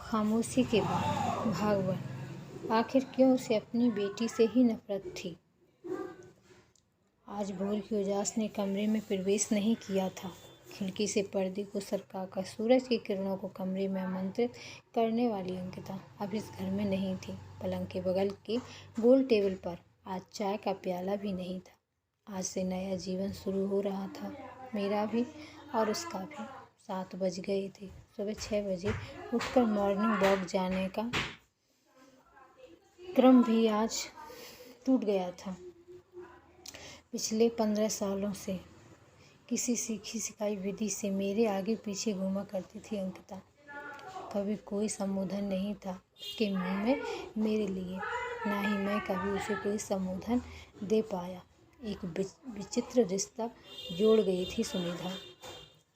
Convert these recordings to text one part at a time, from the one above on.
खामोशी के बाद भाग आखिर क्यों उसे अपनी बेटी से ही नफरत थी। आज भोर की उजास ने कमरे में प्रवेश नहीं किया था। खिड़की से पर्दे को सरकाकर सूरज की किरणों को कमरे में आमंत्रित करने वाली अंकिता अब इस घर में नहीं थी। पलंग के बगल के गोल टेबल पर आज चाय का प्याला भी नहीं था। आज से नया जीवन शुरू हो रहा था, मेरा भी और उसका भी। 7 बज गए थे। सुबह 6 बजे उठकर मॉर्निंग वॉक जाने का क्रम भी आज टूट गया था। पिछले 15 सालों से किसी सीखी सिखाई विधि से मेरे आगे पीछे घूमा करती थी अंकिता। कभी कोई संबोधन नहीं था उसके मुंह में मेरे लिए, ना ही मैं कभी उसे कोई संबोधन दे पाया। एक विचित्र रिश्ता जोड़ गई थी सुमेधा।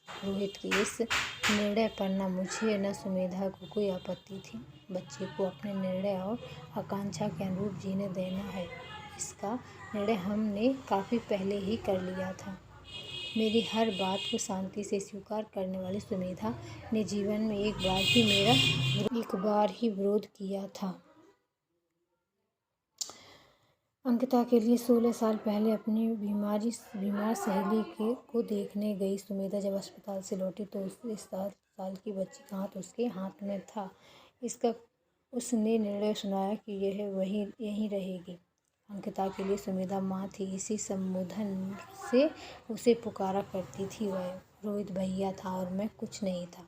रोहित के इस निर्णय पर न मुझे न सुमेधा को कोई आपत्ति थी। बच्चे को अपने निर्णय और आकांक्षा के अनुरूप जीने देना है, इसका निर्णय हमने काफ़ी पहले ही कर लिया था। मेरी हर बात को शांति से स्वीकार करने वाली सुमेधा ने जीवन में एक बार ही विरोध किया था। अंकिता के लिए 16 साल पहले अपनी बीमार सहेली को देखने गई सुमेधा जब अस्पताल से लौटी तो इस 7 साल की बच्ची का हाथ उसके हाथ में था। उसने निर्णय सुनाया कि यह यहीं रहेगी। अंकिता के लिए सुमेधा माँ थी। इसी संबोधन से उसे पुकारा करती थी। वह रोहित भैया था और मैं कुछ नहीं था।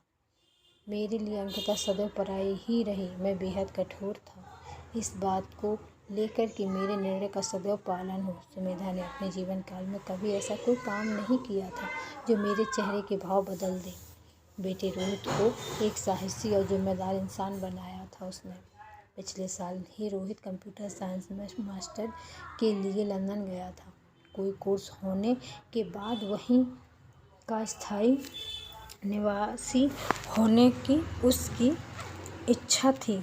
मेरे लिए अंकिता सदैव पराई ही रही। मैं बेहद कठोर था इस बात को लेकर कि मेरे निर्णय का सदैव पालन हो। सुमेधा ने अपने जीवन काल में कभी ऐसा कोई काम नहीं किया था जो मेरे चेहरे के भाव बदल दे। बेटे रोहित को एक साहसी और जिम्मेदार इंसान बनाया था उसने। पिछले साल ही रोहित कंप्यूटर साइंस में मास्टर के लिए लंदन गया था। कोई कोर्स होने के बाद वहीं का स्थायी निवासी होने की उसकी इच्छा थी।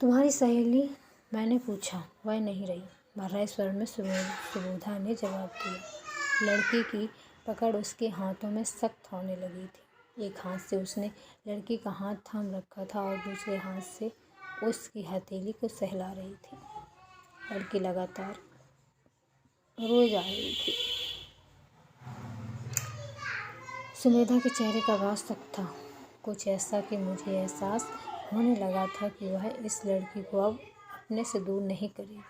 तुम्हारी सहेली? मैंने पूछा। वह नहीं रही, भर्राए स्वर में सुबोधा ने जवाब दिया। लड़की की पकड़ उसके हाथों में सख्त होने लगी थी। एक हाथ से उसने लड़की का हाथ थाम रखा था और दूसरे हाथ से उसकी हथेली को सहला रही थी। लड़की लगातार रोए जा रही थी। सुमेधा के चेहरे का भाव सख्त था, कुछ ऐसा कि मुझे एहसास होने लगा था कि वह इस लड़की को अब अपने से दूर नहीं करेगी।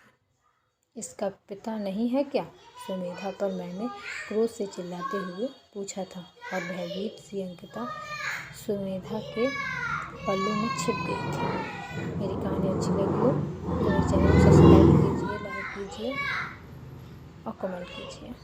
इसका पिता नहीं है क्या? सुमेधा पर मैंने क्रोध से चिल्लाते हुए पूछा था और भयभीत सी अंकिता सुमेधा के पल्लू में छिप गई थी। मेरी कहानी अच्छी लगी हो तो मेरे चैनल को सब्सक्राइब कीजिए, लाइक कीजिए और कमेंट कीजिए।